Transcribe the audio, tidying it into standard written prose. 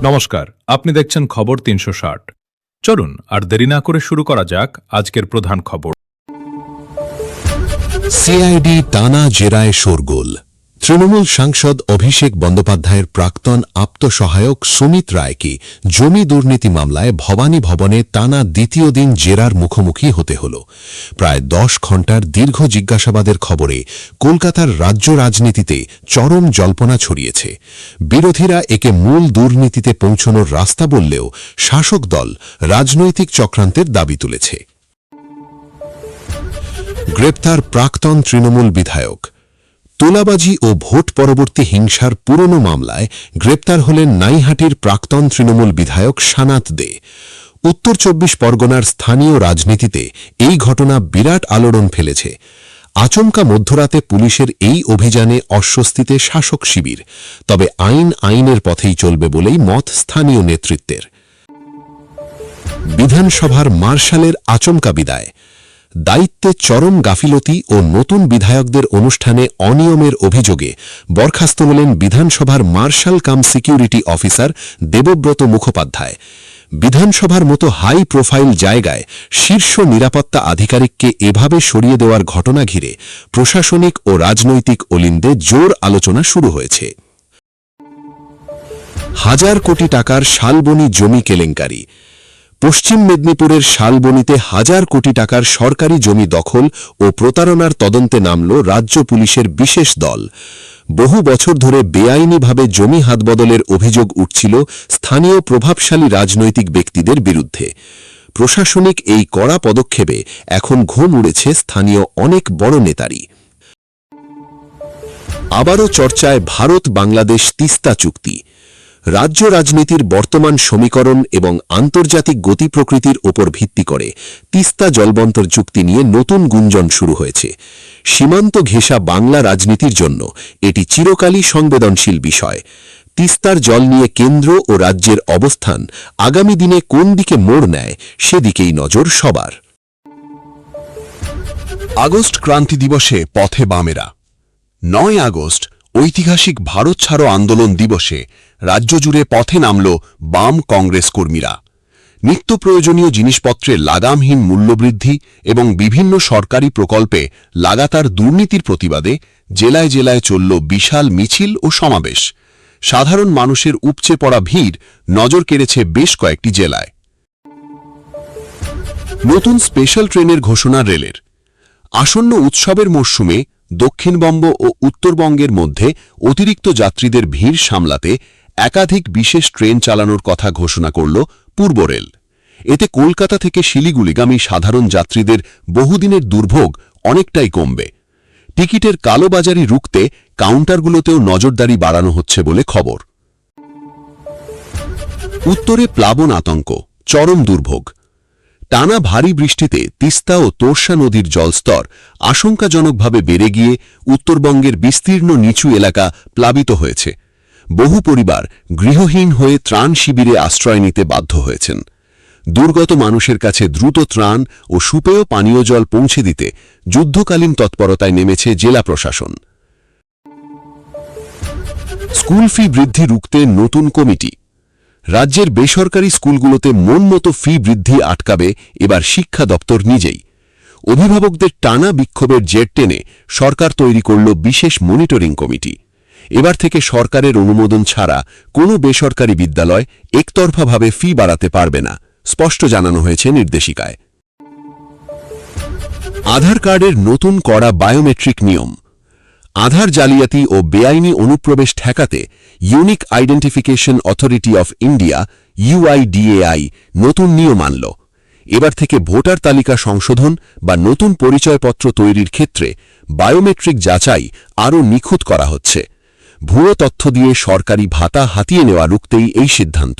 নমস্কার, আপনি দেখছেন খবর ৩৬০। চলুন আর দেরি না করে শুরু করা যাক আজকের প্রধান খবর। সিআইডি টানা জেরায় শোরগোল। তৃণমূল সাংসদ অভিষেক বন্দ্যোপাধ্যায়ের প্রাক্তন আপ্তসহায়ক সুমিত রায়কে জমি দুর্নীতি মামলায় ভবানী ভবনে টানা দ্বিতীয় দিন জেরার মুখোমুখি হতে হল। প্রায় ১০ ঘণ্টার দীর্ঘ জিজ্ঞাসাবাদের খবরে কলকাতার রাজ্য রাজনীতিতে চরম জল্পনা ছড়িয়েছে। বিরোধীরা একে মূল দুর্নীতিতে পৌঁছনোর রাস্তা বললেও শাসক দল রাজনৈতিক চক্রান্তের দাবি তুলেছে। গ্রেপ্তার প্রাক্তন তৃণমূল বিধায়ক। তোলাবাজি ও ভোট পরবর্তী হিংসার পুরনো মামলায় গ্রেপ্তার হলেন নাইহাটির প্রাক্তন তৃণমূল বিধায়ক সানাত দে। উত্তর ২৪ পরগনার স্থানীয় রাজনীতিতে এই ঘটনা বিরাট আলোড়ন ফেলেছে। আচমকা মধ্যরাতে পুলিশের এই অভিযানে অস্বস্তিতে শাসক শিবির, তবে আইনের পথেই চলবে বলেই মত স্থানীয় নেতৃত্বের। বিধানসভার মার্শালের আচমকা বিদায়। দায়িত্বে চরম গাফিলতি ও নতুন বিধায়কদের অনুষ্ঠানে অনিয়মের অভিযোগে বরখাস্ত হলেন বিধানসভার মার্শাল কাম সিকিউরিটি অফিসার দেবব্রত মুখোপাধ্যায়। বিধানসভার মতো হাই প্রোফাইল জায়গায় শীর্ষ নিরাপত্তা আধিকারিককে এভাবে সরিয়ে দেওয়ার ঘটনা ঘিরে প্রশাসনিক ও রাজনৈতিক অলিন্দে জোর আলোচনা শুরু হয়েছে। হাজার কোটি টাকার শালবনী জমি কেলেঙ্কারি। পশ্চিম মেদিনীপুরের শালবনীতে হাজার কোটি টাকার সরকারি জমি দখল ও প্রতারণার তদন্তে নামল রাজ্য পুলিশের বিশেষ দল। বহু বছর ধরে বেআইনিভাবে জমি হাতবদলের অভিযোগ উঠছিল স্থানীয় প্রভাবশালী রাজনৈতিক ব্যক্তিদের বিরুদ্ধে। প্রশাসনিক এই কড়া পদক্ষেপে এখন ঘুম উড়েছে স্থানীয় অনেক বড় নেতারই। আবারও চর্চায় ভারত বাংলাদেশ তিস্তা চুক্তি। রাজ্য রাজনীতির বর্তমান সমীকরণ এবং আন্তর্জাতিক গতি প্রকৃতির ওপর ভিত্তি করে তিস্তা জলবন্তর চুক্তি নিয়ে নতুন গুঞ্জন শুরু হয়েছে। সীমান্ত ঘেঁষা বাংলা রাজনীতির জন্য এটি চিরকালই সংবেদনশীল বিষয়। তিস্তার জল নিয়ে কেন্দ্র ও রাজ্যের অবস্থান আগামী দিনে কোন দিকে মোড় নেয় সেদিকেই নজর সবার। আগস্ট ক্রান্তি দিবসে পথে বামেরা। ৯ আগস্ট ঐতিহাসিক ভারত ছাড়ো আন্দোলন দিবসে রাজ্য জুড়ে পথে নামল বাম কংগ্রেস কর্মীরা। নিত্য প্রয়োজনীয় জিনিসপত্রের লাগামহীন মূল্যবৃদ্ধি এবং বিভিন্ন সরকারি প্রকল্পে লাগাতার দুর্নীতির প্রতিবাদে জেলায় জেলায় চলল বিশাল মিছিল ও সমাবেশ। সাধারণ মানুষের উপচে পড়া ভিড় নজর কেড়েছে বেশ কয়েকটি জেলায়। নতুন স্পেশাল ট্রেনের ঘোষণা রেলের। আসন্ন উৎসবের মরশুমে দক্ষিণবঙ্গ ও উত্তরবঙ্গের মধ্যে অতিরিক্ত যাত্রীদের ভিড় সামলাতে একাধিক বিশেষ ট্রেন চালানোর কথা ঘোষণা করল পূর্ব রেল। এতে কলকাতা থেকে শিলিগুড়িগামী সাধারণ যাত্রীদের বহুদিনের দুর্ভোগ অনেকটাই কমবে। টিকিটের কালোবাজারি রুখতে কাউন্টারগুলোতেও নজরদারি বাড়ানো হচ্ছে বলে খবর। উত্তরে প্লাবন আতঙ্ক, চরম দুর্ভোগ। টানা ভারী বৃষ্টিতে তিস্তা ও তোর্ষা নদীর জলস্তর আশঙ্কাজনকভাবে বেড়ে গিয়ে উত্তরবঙ্গের বিস্তীর্ণ নিচু এলাকা প্লাবিত হয়েছে। বহু পরিবার গৃহহীন হয়ে ত্রাণ শিবিরে আশ্রয় নিতে বাধ্য হয়েছেন। দুর্গত মানুষের কাছে দ্রুত ত্রাণ ও সুপেয় পানীয় জল পৌঁছে দিতে যুদ্ধকালীন তৎপরতায় নেমেছে জেলা প্রশাসন। স্কুল ফি বৃদ্ধি রুখতে নতুন কমিটি। রাজ্যের বেসরকারি স্কুলগুলোতে মনমতো ফি বৃদ্ধি আটকাবে এবার শিক্ষা দপ্তর নিজেই। অভিভাবকদের টানা বিক্ষোভের জের টেনে সরকার তৈরি করল বিশেষ মনিটরিং কমিটি। এবার থেকে সরকারের অনুমোদন ছাড়া কোনো বেসরকারি বিদ্যালয় একতরফাভাবে ফি বাড়াতে পারবে না, স্পষ্ট জানানো হয়েছে নির্দেশিকায়। আধার কার্ডের নতুন কড়া বায়োমেট্রিক নিয়ম। আধার জালিয়াতি ও বেআইনি অনুপ্রবেশ ঠেকাতে unique identification authority of India UIDAI নতুন নিয়ম আনল। এবার থেকে ভোটার তালিকা সংশোধন বা নতুন পরিচয়পত্র তৈরির ক্ষেত্রে বায়োমেট্রিক যাচাই আরও নিখুঁত করা হচ্ছে। ভুয়ো তথ্য দিয়ে সরকারি ভাতা হাতিয়ে নেওয়া রুখতেই এই সিদ্ধান্ত।